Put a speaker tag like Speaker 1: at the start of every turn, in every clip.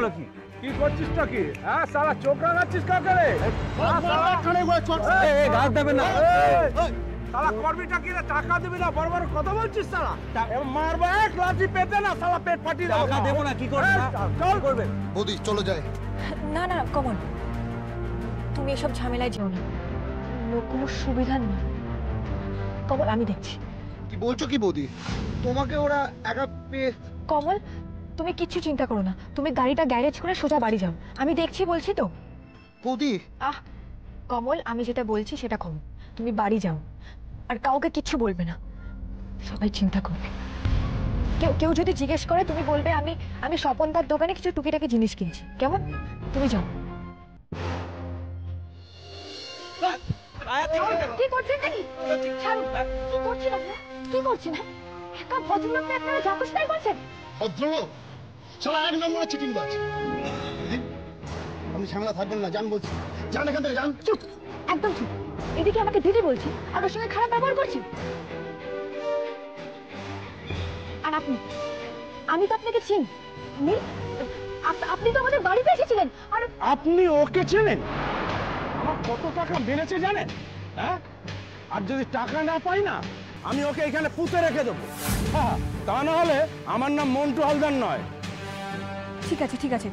Speaker 1: হলো কি?
Speaker 2: কি করছিসটা কি? হ্যাঁ সালা চোখ রাঙাচ্ছিস কাকে রে?
Speaker 1: গাছ দেবেন না।
Speaker 2: সালা করবিটা কি রে? টাকা দিবি না, বড় বড় কথা বলছিস সালা। মারবা এক লাঠি পেতে না সালা পেট ফাটিয়ে দেবো।
Speaker 1: টাকা দেবো না, কি করবেন?
Speaker 2: চল করবে।
Speaker 3: বৌদি চলো যাই।
Speaker 4: না না কমল, তুমি এসব ঝামেলায় যেও না, কোনো সুবিধা নেই। কমল আমি দেখছি।
Speaker 3: কি বলছো কি বৌদি? তোমাকে ওরা একা পেয়ে?
Speaker 4: কমল তুমি কিচ্ছু চিন্তা করো না, তুমি গাড়িটা গ্যারেজ করে সোজা বাড়ি যাও, আমি দেখছি বলছি তো।
Speaker 3: বৌদি
Speaker 4: কমল আমি যেটা বলছি সেটা করো, তুমি বাড়ি যাও আর কাউকে কিচ্ছু বলবে না, সবাই চিন্তা করবে। কেউ যদি জিজ্ঞেস করে তুমি বলবে আমি স্বপনদার দোকানে কিছু টুকিটাকি জিনিস কিনছি, কেমন? তুমি যাও। কি করছেন নাকি? কি করছেন আপনারা? কি করছেন? একা ভদ্রলোককে আপনারা যা খুশি তাই করছেন?
Speaker 3: ভদ্রলোক চলো, এক নম্বরে চিটিং বাজ। আমি ঝামেলা থাকবেন না, জান বলছি। জান এখান থেকে, জান।
Speaker 4: চুপ, একদম চুপ। এদিকে আমাকে দিদি বলছি আর ওর সঙ্গে খারাপ ব্যবহার করছি। আর আমি তো আপনাকে চিনি। আপনি তো আমাদের বাড়িতে এসেছিলেন। আর
Speaker 2: আপনি ওকে চেনেন? আমার কত টাকা বেড়েছে জানেন? হ্যাঁ, আর যদি টাকা না পাই না আমি ওকে এখানে পুঁতে রেখে দেবো। হ্যাঁ, তা না হলে আমার নাম মন্টু হালদার নয়।
Speaker 4: ঠিক আছে ঠিক আছে,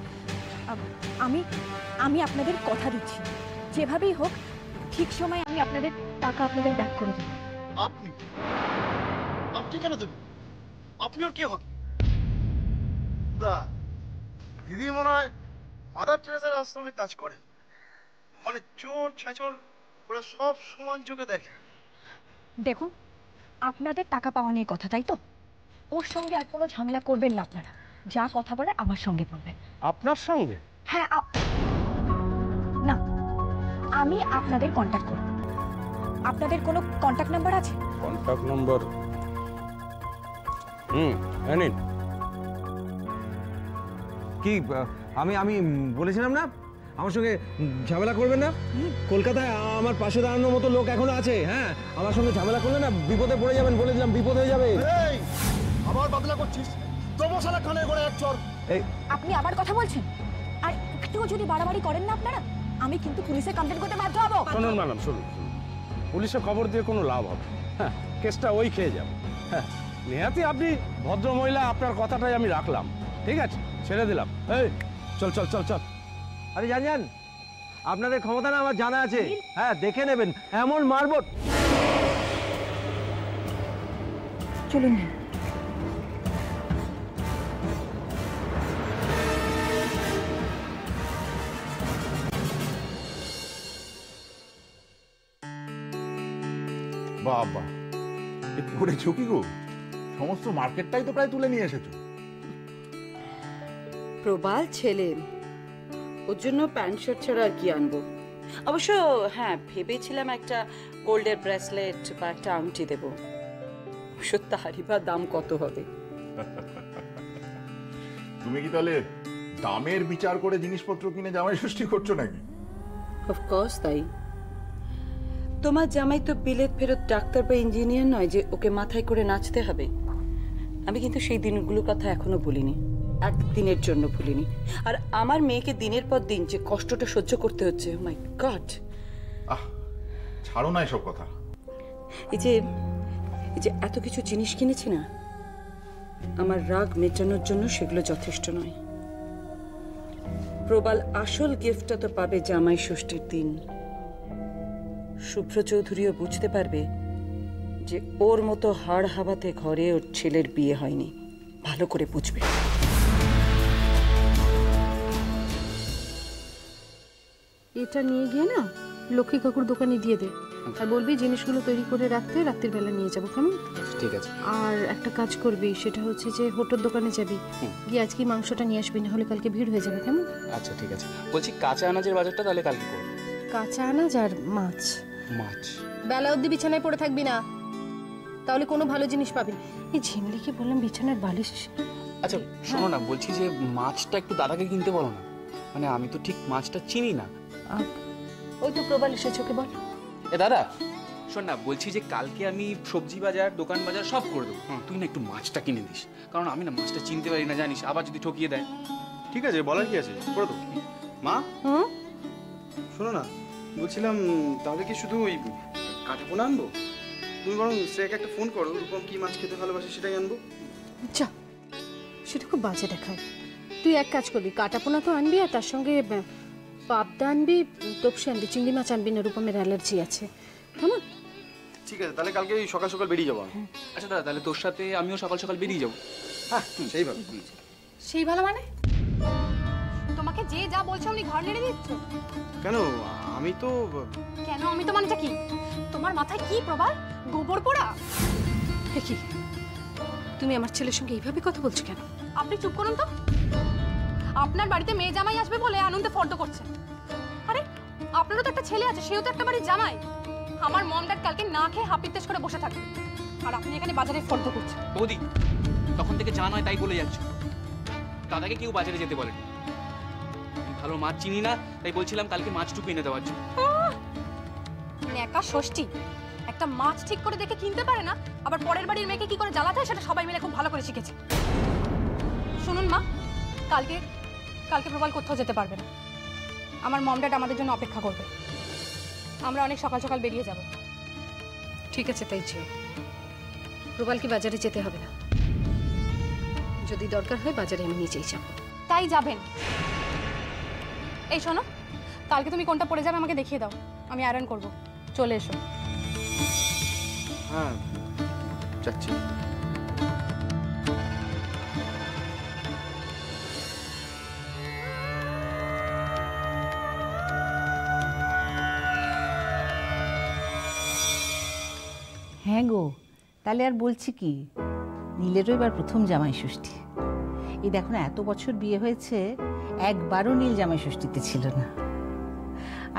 Speaker 4: আমি আপনাদের কথা দিচ্ছি, যেভাবেই হোক ঠিক সময় আমি আপনাদের টাকা আপনাদের ব্যাক করে দেব।
Speaker 3: আপনি কেন দেবেন? আপনি ওর কি হন? দিদি মনে হয় মাদার টেরেসার আশ্রমে কাজ করে, মানে চোর ছাচর ওরা সব সমান চোখে দেখে।
Speaker 4: দেখুন, আপনাদের টাকা পাওয়া নিয়ে কথা, তাই তো? ওর সঙ্গে আর কোনো ঝামেলা করবেন না আপনারা, যা কথা বলে আমার সঙ্গে বলবেন।
Speaker 2: আপনার সঙ্গে?
Speaker 4: হ্যাঁ, না, আমি আপনাদের কন্ট্যাক্ট করব। আপনাদের কোনো কন্ট্যাক্ট নাম্বার আছে?
Speaker 2: Contact number? নিন।
Speaker 1: কি আমি বলেছিলাম না আমার সঙ্গে ঝামেলা করবেন না? কলকাতায় আমার পাশে দাঁড়ানোর মতো লোক এখনো আছে। হ্যাঁ, আমার সঙ্গে ঝামেলা করলে না বিপদে পড়ে যাবেন, বলে দিলাম বিপদ হয়ে যাবে।
Speaker 3: আবার বদলা করছিস? তবসালা খানে করে এক চর।
Speaker 4: আপনি আবার কথা বলছেন? আর একটুও যদি বাড়াবাড়ি করেন না আপনারা, আমি কিন্তু পুলিশে কমপ্লেন করতে বাধ্য হব।
Speaker 2: শুনুন ম্যাডাম, শুনুন, পুলিশে খবর দিয়ে কোনো লাভ হবে? হ্যাঁ, কেসটা ওই খেয়ে যাবে। হ্যাঁ, নিহাতি আপনি ভদ্র মহিলা, আপনার কথাটাই আমি রাখলাম। ঠিক আছে, ছেড়ে দিলাম। এই চল চল চল চল।
Speaker 1: আরে জান, আপনাদের ক্ষমতা না আমার জানা আছে। হ্যাঁ, দেখে নেবেন, এমন মারবো।
Speaker 4: চলুন।
Speaker 5: বাবা, এ করেছো কি গো? সমস্ত মার্কেটটাই তো প্রায় তুলে নিয়ে এসেছো।
Speaker 6: প্রবাল ছেলে, ওর জন্য প্যান্ট শার্ট ছাড়া আর কি আনবো। অবশ্য হ্যাঁ, ভেবেছিলাম একটা গোল্ডের ব্রেসলেট বা একটা আংটি দেবো। অবশ্য তারই বা দাম কত হবে?
Speaker 5: তুমি কি তাহলে দামের বিচার করে জিনিসপত্র কিনে জামাই ষষ্ঠী করছো নাকি?
Speaker 6: অফকোর্স তাই। তোমার জামাই তো বিলেত ফেরত ডাক্তার বা ইঞ্জিনিয়ার নয় যে ওকে মাথায় করে নাচতে হবে। আমি কিন্তু সেই দিনগুলোর কথা এখনো ভুলিনি, একদিনের জন্য ভুলিনি। আর আমার মেয়েকে দিনের পর দিন যে কষ্টটা সহ্য করতে হচ্ছে, মাই গড।
Speaker 5: ছাড়ো না এসব কথা।
Speaker 6: এই যে এত কিছু জিনিস কিনেছি না, আমার রাগ মেটানোর জন্য সেগুলো যথেষ্ট নয়। প্রবাল আসল গিফটটা তো পাবে জামাই ষষ্ঠীর দিন। শুভ্র চৌধুরীও বুঝতে পারবে যে ওর মতো হাড় হাওয়াতে ঘরে ওর ছেলের বিয়ে হয়নি, ভালো করে বুঝবে।
Speaker 7: এটা নিয়ে গিয়ে না লক্ষ্মী কাকুর দোকানে দিয়ে দে, আর বলবি জিনিসগুলো তৈরি করে রাখতে, রাত্রির বেলা নিয়ে যাবো, কেমন?
Speaker 8: ঠিক আছে।
Speaker 7: আর একটা কাজ করবি, সেটা হচ্ছে যে হোটেল দোকানে যাবি, গিয়ে আজকে মাংসটা নিয়ে আসবি, না হলে কালকে ভিড় হয়ে যাবে, কেমন?
Speaker 8: আচ্ছা ঠিক আছে। বলছি কাঁচা আনাজের বাজারটা তাহলে কালকে করব।
Speaker 7: কাঁচা আনাজ আর মাছ।
Speaker 8: মাছ
Speaker 7: বেলা অবধি বিছানায় পড়ে থাকবি না, তাহলে কোনো ভালো জিনিস পাবি। এই ঝিমলিকে বললাম বিছানার বালিশ।
Speaker 8: আচ্ছা শোনো না, বলছি যে মাছটা একটু দাদাকে কিনতে বলো না, মানে আমি তো ঠিক মাছটা চিনি না।
Speaker 7: ওই তো প্রবাল এসেছে, ওকে বল।
Speaker 8: এ দাদা শোন না, বলছি যে কালকে আমি সবজি বাজার, দোকান বাজার সব করে দেবো। তুই না একটু মাছটা কিনে দিস, কারণ আমি না মাছটা চিনতে পারি না, জানিস, আবার যদি ঠকিয়ে দেয়।
Speaker 9: ঠিক আছে, বলার কি আছে, করে দেবো। মা
Speaker 7: হুম
Speaker 9: শোনো না, বলছিলাম তাহলে কি শুধু ওই কাটাপোনা আনবো? তুমি বরং শ্রেয়াকে একটা ফোন করো, রূপম কি মাছ খেতে ভালোবাসে সেটাই আনবো।
Speaker 7: যা, সেটা খুব বাজে দেখায়। তুই এক কাজ করবি, কাটাপোনা তো আনবি আর তার সঙ্গে পাবদা আনবি, তপসি আনবি, চিংড়ি মাছ আনবি না, রূপমের অ্যালার্জি আছে। কেমন?
Speaker 9: ঠিক আছে, তাহলে কালকে ওই সকাল সকাল বেরিয়ে যাবো আমি।
Speaker 8: আচ্ছা দাদা, তাহলে তোর সাথে আমিও সকাল সকাল বেরিয়ে যাবো।
Speaker 9: হ্যাঁ সেই ভালো।
Speaker 4: সেই ভালো মানে তোমাকে যে যা বলছে উনি ঘর নেড়ে দিচ্ছ?
Speaker 9: কেন, আমি তো
Speaker 4: কেন আমি তো মানেটা কি? তোমার মাথায় কি প্রবাল? গোবর পোড়া?
Speaker 7: কি তুমি আমার ছেলের সঙ্গে এইভাবে কথা বলছো কেন?
Speaker 4: আপনি চুপ করুন তো। আপনার বাড়িতে মেয়ে জামাই আসবে বলে আনন্দে ফর্দ করছে। আরে আপনারও তো একটা ছেলে আছে, সেও তো একটা বাড়ির জামাই। আমার মম ড্যাড কালকে না খেয়ে হাপিত্তেশ করে বসে থাকে, আর আপনি এখানে বাজারে ফর্দ করছেন।
Speaker 8: বৌদি, তখন থেকে যা নয় তাই বলে যাচ্ছ। দাদাকে কেউ বাজারে যেতে বলেনি। আমি ভালো মাছ চিনি না, তাই বলছিলাম কালকে মাছটুকু এনে দেওয়ার জন্য।
Speaker 4: নেকা ষষ্ঠী, একটা মাছ ঠিক করে দেখে কিনতে পারে না, আবার পরের বাড়ির মেয়েকে কি করে জ্বালাতে হয় সেটা সবাই মিলে খুব ভালো করে শিখেছে। শুনুন মা, কালকে প্রবাল কোথাও যেতে পারবে না। আমার মম ড্যাড আমাদের জন্য অপেক্ষা করবে। আমরা অনেক সকাল সকাল বেরিয়ে যাব।
Speaker 7: ঠিক আছে, তাই চেয়ে প্রবালকে বাজারে যেতে হবে না। যদি দরকার হয় বাজারে আমি নিজেই যাব।
Speaker 4: তাই যাবেন? এই শোনো, কালকে তুমি কোনটা পরে যাবে আমাকে দেখিয়ে দাও, আমি আয়রন করব। চলে এসো।
Speaker 9: হ্যাঁ যাচ্ছি।
Speaker 10: হ্যাঁ গো, তাহলে আর বলছি কি, নীলেরও এবার প্রথম জামাই ষষ্ঠী। এই দেখো না, এত বছর বিয়ে হয়েছে, একবারও নীল জামাই ষষ্ঠীতে ছিল না।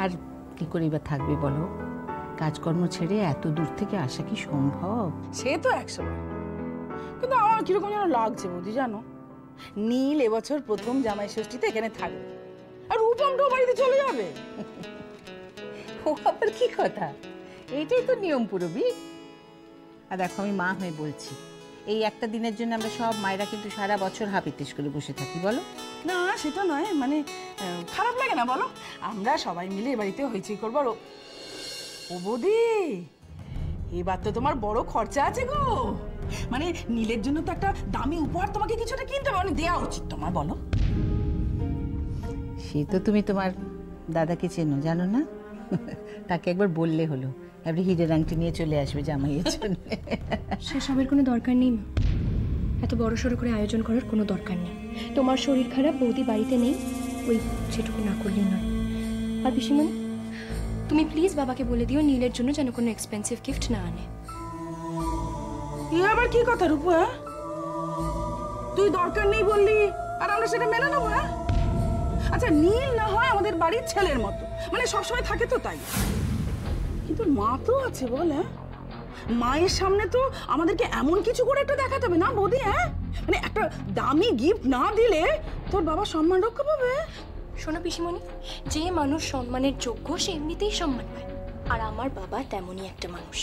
Speaker 10: আর কি করে এবার থাকবে বলো? কাজকর্ম ছেড়ে এত দূর থেকে আসা কি সম্ভব?
Speaker 6: সে তো 100 বার। কিন্তু আমার কিরকম যেন লাগছে বৌদি, জানো, নীল এবছর প্রথম জামাই ষষ্ঠীতে এখানে থাকবে আর রূপমটাও বাড়িতে চলে যাবে।
Speaker 10: ও আবার কি কথা? এইটাই তো নিয়ম পুরবি। আর দেখো, আমি মা হয়ে বলছি, এই একটা দিনের জন্য আমরা সব মায়েরা কিন্তু সারা বছর হাপিত্তেশ করে বসে থাকি বলো?
Speaker 6: না সেটা নয়, মানে খারাপ লাগে না বলো? আমরা সবাই মিলে এ বাড়িতে হইচই করবো। আর ও বৌদি, এবার তো তোমার বড় খরচা আছে গো। মানে নীলের জন্য তো একটা দামি উপহার তোমাকে কিছুটা কিনতে হবে, মানে দেওয়া উচিত তোমার, বলো?
Speaker 10: সে তো তুমি তোমার দাদাকে চেনো, জানো না? তাকে একবার বললে হলো, এবারে হিরের আংটি নিয়ে চলে আসবে জামাইয়ের জন্য।
Speaker 4: সেসবের কোনো দরকার নেই মা, এত বড় সড়ো করে আয়োজন করার কোনো দরকার নেই। তোমার শরীর খারাপ, বৌদি বাড়িতে নেই, ওই সেটুকু না করলেই নয়। আর পিসিমণি, তুমি প্লিজ বাবাকে বলে দিও নীলের জন্য যেন কোনো এক্সপেন্সিভ গিফট না আনে।
Speaker 6: এ আবার কি কথা রূপু? হ্যাঁ, তুই দরকার নেই বললি আর আমরা সেটা মেনে নেবো? হ্যাঁ, আচ্ছা নীল না হয় আমাদের বাড়ির ছেলের মতো, মানে সবসময় থাকে তো তাই, কিন্তু মা তো আছে বল। হ্যাঁ, মায়ের সামনে তো আমাদেরকে এমন কিছু করে একটা দেখাতে হবে না বৌদি? হ্যাঁ, মানে একটা দামি গিফট না দিলে তোর বাবা সম্মান রক্ষা পাবে?
Speaker 4: শোনো পিসিমণি, যে মানুষ সম্মানের যোগ্য সে এমনিতেই সম্মান পায়, আর আমার বাবা তেমনই একটা মানুষ।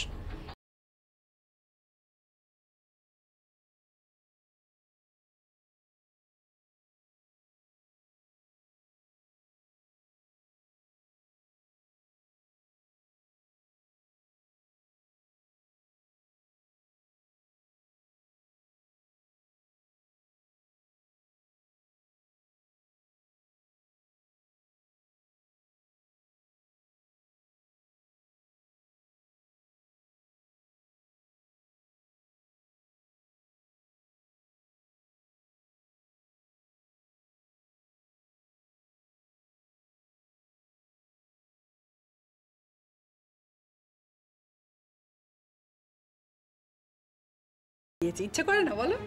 Speaker 6: ইচ্ছে করে না বলো?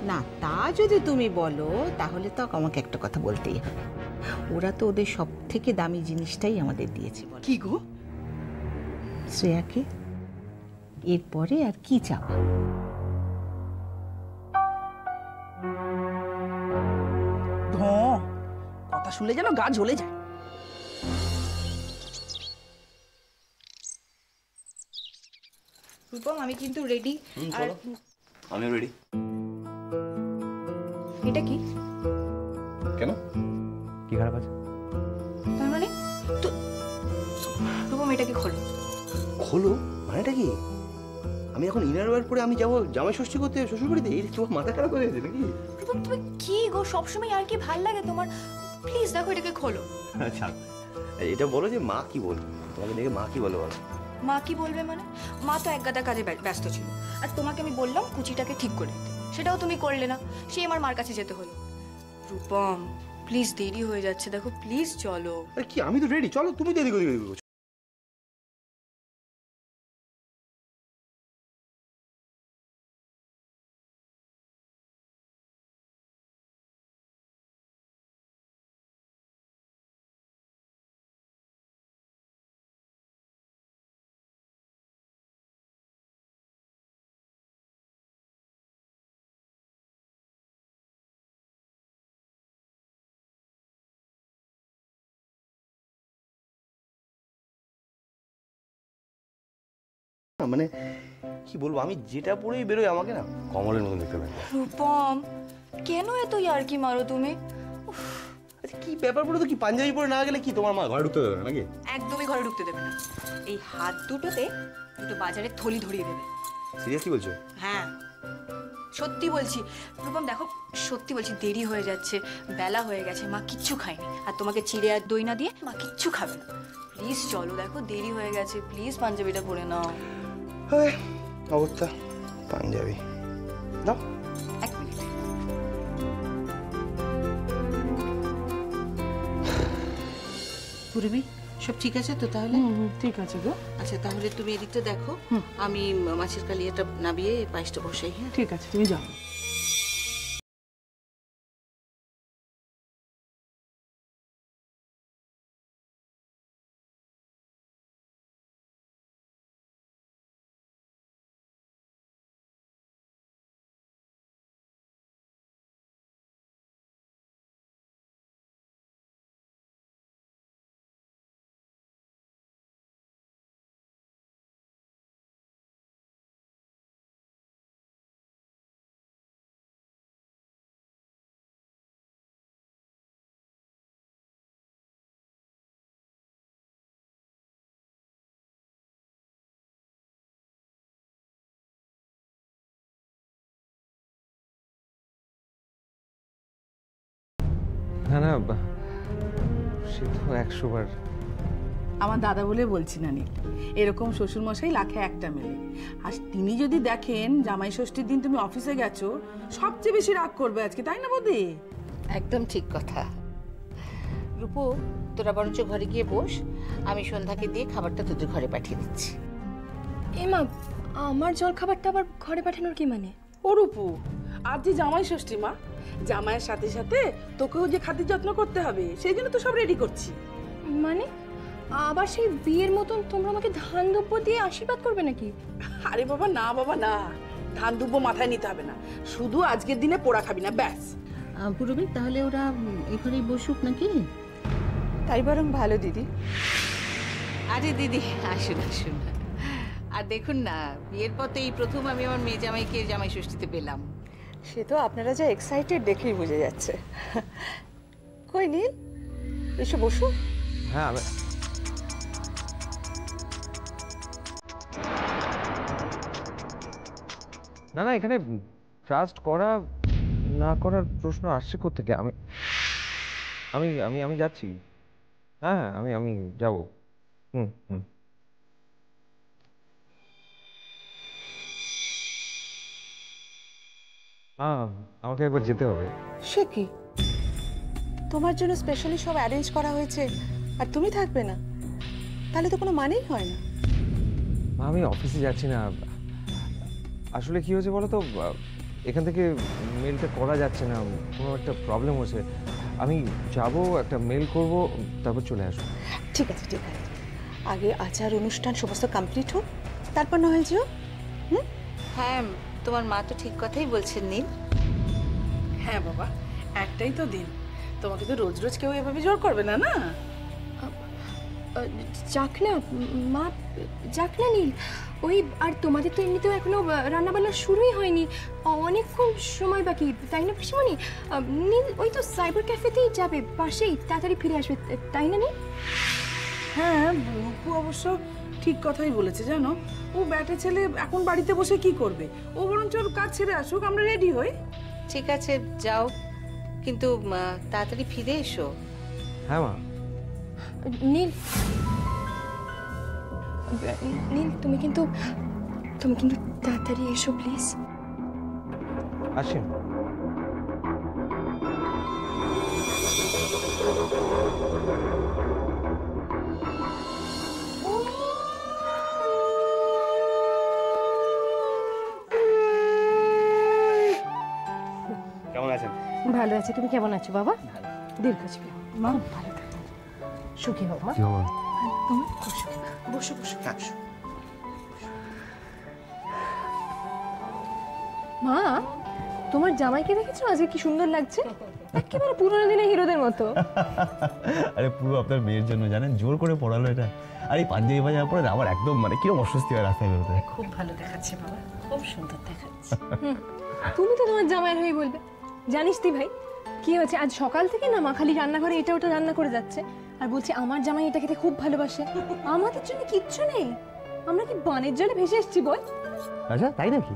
Speaker 10: না, তা যদি তুমি বলো তাহলে তো আমাকে একটা কথা বলতেই হবে। ওরা তো ওদের সব থেকে দামি জিনিসটাই আমাদের দিয়েছে।
Speaker 6: কি গো?
Speaker 10: শ্রেয়াকে। এরপরে আর কি চাওয়া?
Speaker 6: কথা শুনলে যেন গা জ্বলে যায়।
Speaker 4: রূপম, আমি কিন্তু রেডি। আর
Speaker 9: আমিও রেডি।
Speaker 4: এটা কি?
Speaker 3: কেন?
Speaker 1: কি খারাপ আছে?
Speaker 4: তার মানে তো রূপম এটাকে খোলো।
Speaker 3: খোলো মানেটা কি? আমি এখন ইনার ওয়্যার পরে আমি যাবো জামাই ষষ্ঠী করতে শ্বশুর বাড়িতে? এই তোমার মাথা খারাপ হয়ে গেছে নাকি?
Speaker 4: রূপম তুমি কি গো সবসময় আর কি ভাল লাগে তোমার? প্লিজ দেখো এটাকে খোলো।
Speaker 3: আচ্ছা এটা বলো যে মা কি বলবে, তোমাকে দেখে মা কি বলে বলো?
Speaker 4: মা কি বলবে মানে? মা তো একগাদা কাজে ব্যস্ত ছিল, আর তোমাকে আমি বললাম কুচিটাকে ঠিক করে দিতে, সেটাও তুমি করলে না, সে আমার মার কাছে যেতে হলো। রূপম প্লিজ দেরি হয়ে যাচ্ছে, দেখো প্লিজ চলো।
Speaker 3: আরে কি আমি তো রেডি, চলো তুমি তো এদিক ওদিক করছো। মানে কি বলবো, আমি যেটা পরেই বেরোই আমাকে না কমলের মতন দেখতে লাগে।
Speaker 4: রূপম কেন এত ইয়ার্কি মারো তুমি?
Speaker 3: আচ্ছা কি ব্যাপার বলো তো, কি পাঞ্জাবি পরে না গেলে কি তোমার মা ঘরে ঢুকতে দেবে নাকি?
Speaker 4: একদমই ঘরে ঢুকতে দেবে না, এই হাত দুটোতে দুটো বাজারে থলি ধরিয়ে দেবে।
Speaker 3: সিরিয়াসলি বলছো?
Speaker 4: হ্যাঁ সত্যি বলছি রূপম, দেখো সত্যি বলছি দেরি হয়ে যাচ্ছে, বেলা হয়ে গেছে, মা কিচ্ছু খায়নি, আর তোমাকে চিড়ে আর দই না দিয়ে মা কিচ্ছু খাবে না। প্লিজ চলো, দেখো দেরি হয়ে গেছে, প্লিজ পাঞ্জাবিটা পরে নাও।
Speaker 3: অবস্থা পাঞ্জাবি দাও।
Speaker 4: এক মিনিট।
Speaker 10: পূর্বী সব ঠিক আছে তো তাহলে?
Speaker 6: ঠিক আছে গো।
Speaker 10: আচ্ছা তাহলে তুমি এদিকটা দেখো, আমি মাছের কালিয়াটা নাবিয়ে পায়েসটা বসাই। হ্যাঁ
Speaker 6: ঠিক আছে, তুমি যাও।
Speaker 1: না না, সে তো 100 বার।
Speaker 6: আমার দাদা বলে বলছি না নীল, এরকম শ্বশুর মশাই লাখে একটা মেলে। আর তিনি যদি দেখেন জামাই ষষ্ঠীর দিন তুমি অফিসে গেছো, সবচেয়ে বেশি রাগ করবে আজকে, তাই না বৌদি?
Speaker 10: একদম ঠিক কথা। রূপু তোরা বরঞ্চ ঘরে গিয়ে বস, আমি সন্ধ্যাকে দিয়ে খাবারটা তোদের ঘরে পাঠিয়ে দিচ্ছি।
Speaker 4: এমা আমার জল খাবারটা আবার ঘরে পাঠানোর কি মানে?
Speaker 6: ও রূপু, আজ যে জামাই ষষ্ঠী মা, জামাইয়ের সাথে সাথে তোকেও যে খাতির যত্ন করতে হবে, সেই জন্য তো সব রেডি করছি।
Speaker 4: মানে আবার সেই বিয়ের মতন তোমরা আমাকে ধান দুব্য দিয়ে আশীর্বাদ করবে নাকি?
Speaker 6: আরে বাবা না, বাবা না, ধান দুব্বো মাথায় নিতে হবে না, শুধু আজকের দিনে পোড়া খাবি না, ব্যাস।
Speaker 10: পূর্বী তাহলে ওরা এখানেই বসুক নাকি?
Speaker 6: তাই বরং ভালো দিদি।
Speaker 10: আরে দিদি আসুন আসুন। আর দেখুন না, বিয়ের পর তো এই প্রথম আমি আমার মেয়ে জামাইকে জামাই ষষ্ঠীতে পেলাম।
Speaker 6: সে তো আপনারা যা এক্সাইটেড দেখেই বোঝা যাচ্ছে। কই নীল, এসে বসো।
Speaker 1: হ্যাঁ না না, এখানে ট্রাস্ট করা না করার প্রশ্ন আসছে কোত্থেকে? আমি আমি আমি আমি যাচ্ছি। হ্যাঁ আমি আমি যাবো। হুম হুম। হ্যাঁ আমাকে একবার যেতে হবে।
Speaker 6: সে কি, তোমার জন্য স্পেশালি সব অ্যারেঞ্জ করা হয়েছে আর তুমি থাকবে না? তাহলে তো কোনো মানেই হয় না।
Speaker 1: আমি অফিসে যাচ্ছি না, আসলে কি হয়েছে বলো তো, এখান থেকে মেলটা করা যাচ্ছে না, কোনো একটা প্রবলেম হয়েছে। আমি যাব, একটা মেল করব, তারপর চলে আসবো।
Speaker 6: ঠিক আছে ঠিক আছে, আগে আচার অনুষ্ঠান সমস্ত কমপ্লিট হোক, তারপর না হয় যেও।
Speaker 10: হ্যাঁ তোমার মা তো ঠিক কথাই বলছেন নীল।
Speaker 6: হ্যাঁ বাবা, একটাই তো দিন, তোমাকে তো রোজ রোজ কেউ এভাবে জোর করবে না। না
Speaker 4: যাক না মা, যাক না নীল। ওই আর তোমাদের তো এমনিতেও এখনো রান্নাবান্না শুরুই হয়নি, অনেকক্ষণ সময় বাকি, তাই না পিসিমণি? নীল ওই তো সাইবার ক্যাফেতেই যাবে, পাশেই, তাড়াতাড়ি ফিরে আসবে, তাই না নীল?
Speaker 11: হ্যাঁ, অপু অবশ্য ঠিক কথাই বলেছে জানো। ও ব্যাটে ছেলে এখন বাড়িতে বসে কি করবে? ও বরঞ্চ ওর কাজ ছেড়ে আসুক, আমরা রেডি হই।
Speaker 10: ঠিক আছে যাও, কিন্তু তাড়াতাড়ি ফিরে এসো।
Speaker 1: হ্যাঁ মা।
Speaker 4: নীল, নীল তুমি কিন্তু তাড়াতাড়ি এসো প্লিজ।
Speaker 1: আসি।
Speaker 2: কেমন আছেন?
Speaker 7: ভালো আছে, তুমি কেমন আছো বাবা? দীর্ঘজীবী হও মা, ভালো থাকো, সুখী হও মা। বসো বসো। মা, তোমার জামাইকে দেখেছো আজকে কি সুন্দর লাগছে, একেবারে পুরোনো দিনের হিরোদের মতো।
Speaker 12: আরে পুরো আপনার মেয়ের জন্য জানেন, জোর করে পড়ালো এটা। আর এই পাঞ্জাবি পাঞ্জাবি পরে আমার একদম মানে কিরকম অস্বস্তি হয় রাস্তায় বেরোতে।
Speaker 7: খুব ভালো দেখাচ্ছে বাবা, খুব সুন্দর দেখাচ্ছে।
Speaker 4: তুমি তো তোমার জামাইয়ের হয়ে বলবে। জানিস তুই ভাই কি হয়েছে, আজ সকাল থেকে না মা খালি রান্নাঘরে এটা ওটা রান্না করে যাচ্ছে আর বলছে আমার জামাই এটা খেতে খুব ভালোবাসে। আমাদের জন্য কিচ্ছু নেই, আমরা কি বানের জলে ভেসে এসেছি বল?
Speaker 12: আচ্ছা তাই নাকি?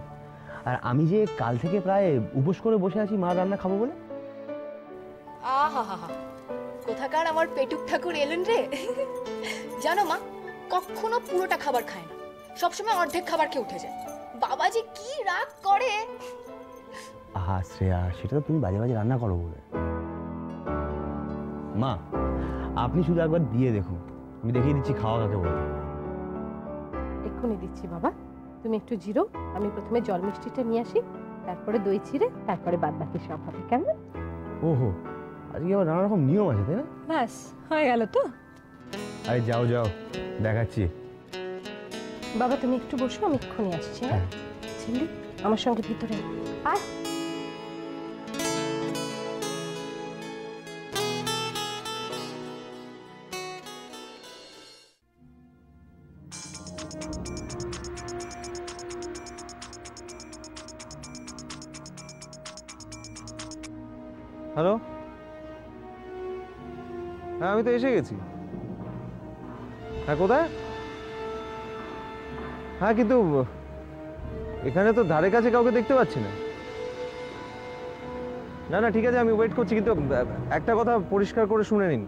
Speaker 12: আর আমি যে কাল থেকে প্রায় উপোস করে বসে আছি মা রান্না খাবো বলে।
Speaker 4: আহা হা হা, কোথাকার আমার পেটুক ঠাকুর এলেন রে। জানো মা, কখনো পুরোটা খাবার খায় না, সবসময় অর্ধেক খাবার খেয়ে উঠে যায়। বাবাজি কি রাগ করে।
Speaker 12: আহা শ্রেয়া, সেটা তো তুমি বাজে বাজে রান্না করো বলে। মা আপনি শুধু একবার দিয়ে দেখুন, আমি দেখিয়ে দিচ্ছি খাওয়া কাকে বলে।
Speaker 7: এক্ষুনি দিচ্ছি বাবা, তুমি একটু জিরো, আমি প্রথমে জল মিষ্টিটা নিয়ে আসি, তারপরে দই চিড়ে, তারপরে বাদ বাকি সব হবে, কেমন?
Speaker 12: ওহো, আজকে আবার নানা রকম নিয়ম আছে তাই না?
Speaker 4: ব্যাস হয়ে গেল তো।
Speaker 12: আরে যাও যাও, দেখাচ্ছি।
Speaker 7: বাবা তুমি একটু বসো, আমি এক্ষুনি আসছি। হ্যাঁ ঝিল্লি, আমার সঙ্গে ভিতরে আয়।
Speaker 1: হ্যালো, হ্যাঁ আমি তো এসে গেছি। হ্যাঁ কোথায়? হ্যাঁ কিন্তু এখানে তো ধারে কাছে কাউকে দেখতে পাচ্ছি না। না না ঠিক আছে, আমি ওয়েট করছি, কিন্তু একটা কথা পরিষ্কার করে শুনে নিন,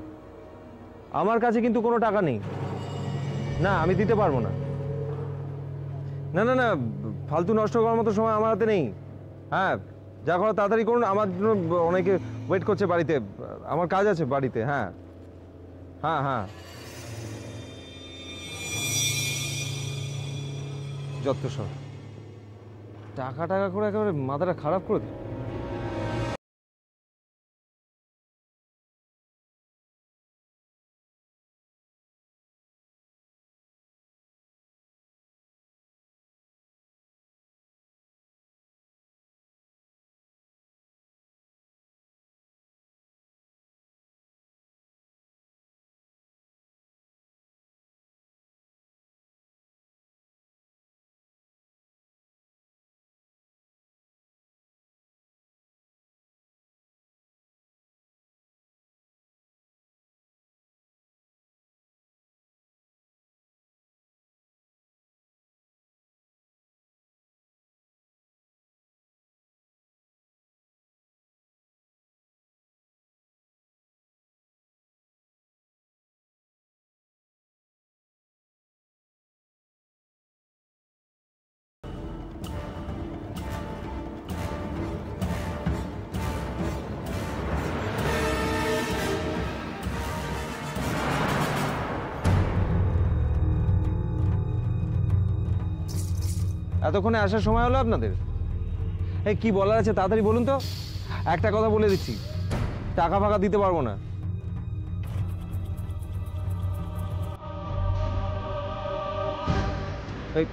Speaker 1: আমার কাছে কিন্তু কোনো টাকা নেই। না আমি দিতে পারবো না। না না না, ফালতু নষ্ট করার মতো সময় আমার হাতে নেই। হ্যাঁ যা করা তাড়াতাড়ি করুন, আমার জন্য অনেকে ওয়েট করছে বাড়িতে, আমার কাজ আছে বাড়িতে। হ্যাঁ হ্যাঁ হ্যাঁ, যত সব টাকা টাকা করে একেবারে মাথাটা খারাপ করে দিই। এতক্ষণে আসার সময় হলো আপনাদের? এই কি বলার আছে তাড়াতাড়ি বলুন তো। একটা কথা বলে দিচ্ছি, টাকা ফাকা দিতে পারবো না। এই